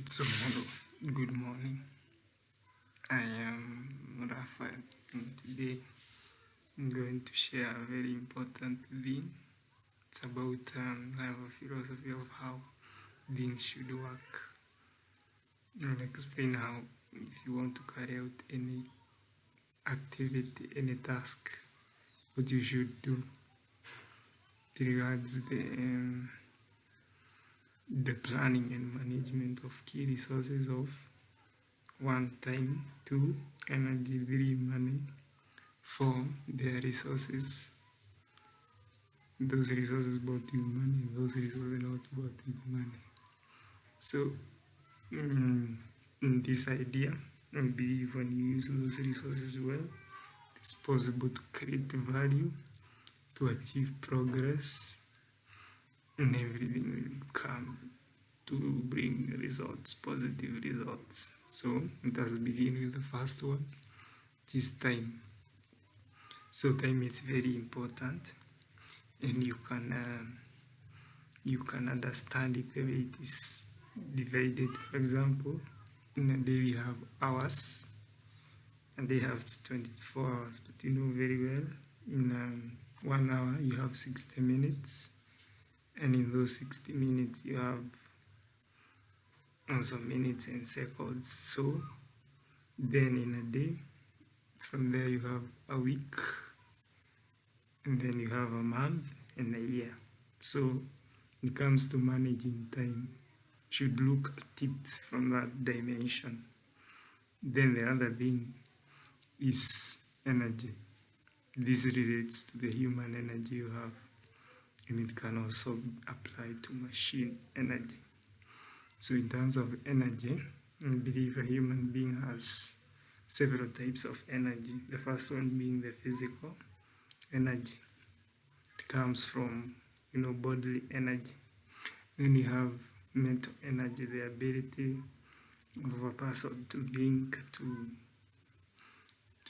So, hello, good morning. I am Raphael, and today I'm going to share a very important thing. It's about I have a philosophy of how things should work. I'll explain how, if you want to carry out any activity, any task, what you should do. It regards the planning and management of key resources of 1, time, 2, energy, 3, money, 4, their resources. Those resources bought with money, those resources not bought with money. So, in this idea, I believe when you use those resources well, it's possible to create value, to achieve progress, and everything will come to bring results, positive results. So, let us begin with the first one, which is time. So, time is very important, and you can understand it the way it is divided. For example, in a day we have hours, and they have 24 hours, but you know very well in 1 hour you have 60 minutes, and in those 60 minutes you have also minutes and seconds. So then in a day, from there you have a week, and then you have a month and a year. So when it comes to managing time, you should look at it from that dimension. Then the other thing is energy. This relates to the human energy you have, and it can also apply to machine energy. So in terms of energy, I believe a human being has several types of energy. The first one being the physical energy. It comes from bodily energy. Then you have mental energy, the ability of a person to think, to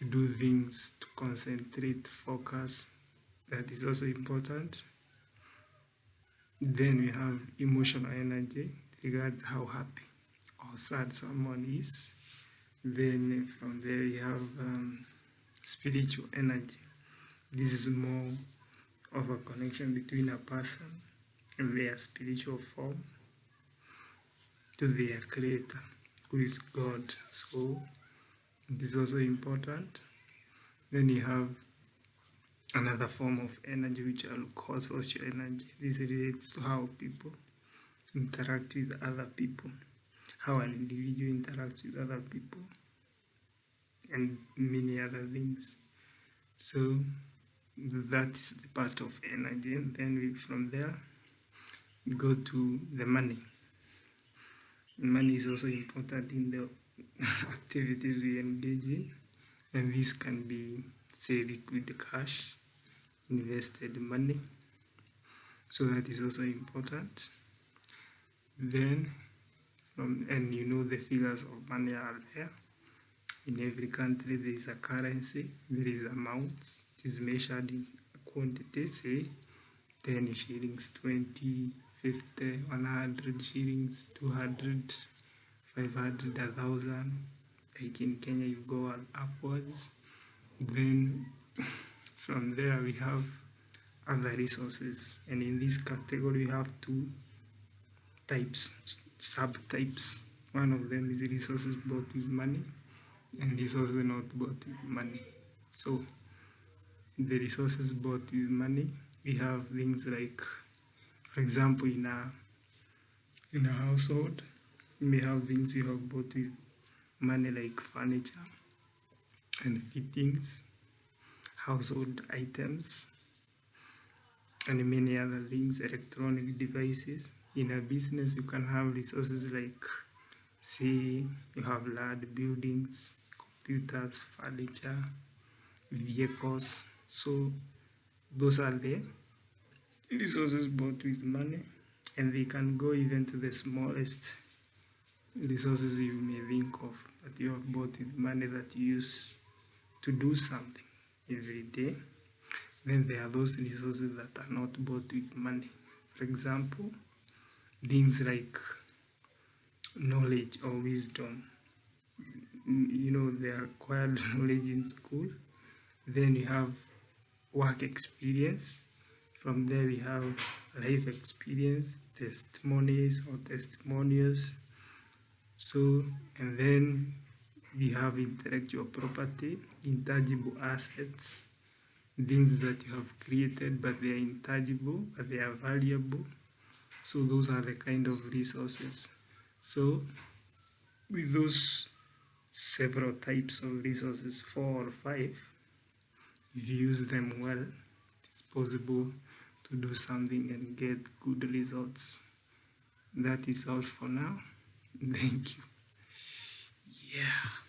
do things, to concentrate, focus. That is also important. Then we have emotional energy. It regards how happy or sad someone is. Then from there you have spiritual energy. This is more of a connection between a person and their spiritual form to their creator, who is God. So it is also important. Then you have another form of energy which I'll call social energy. This relates to how people interact with other people, how an individual interacts with other people, and many other things. So that's the part of energy. And then from there we go to the money. Money is also important in the activities we engage in, and this can be, say, liquid cash, invested money. So that is also important. Then the figures of money are there. In every country there is a currency, there is amounts. It is measured in quantities, say 10 shillings, 20, 50, 100 shillings, 200, 500, 1,000. Like in Kenya you go upwards. Then from there we have other resources, and in this category we have two types, subtypes. One of them is resources bought with money, and resources not bought with money. So the resources bought with money, we have things like, for example, in a household, you may have things you have bought with money like furniture and fittings, household items, and many other things, electronic devices. In a business, you can have resources like, say, you have land, buildings, computers, furniture, vehicles. So those are the resources bought with money, and they can go even to the smallest resources you may think of that you have bought with money that you use to do something every day. Then there are those resources that are not bought with money. For example, things like knowledge or wisdom. You know, the acquired knowledge in school. Then we have work experience. From there we have life experience, testimonies or testimonials. So, and then we have intellectual property, intangible assets, things that you have created but they are intangible but they are valuable. So those are the kind of resources. So with those several types of resources, 4 or 5, if you use them well, it's possible to do something and get good results. That is all for now. Thank you. Yeah.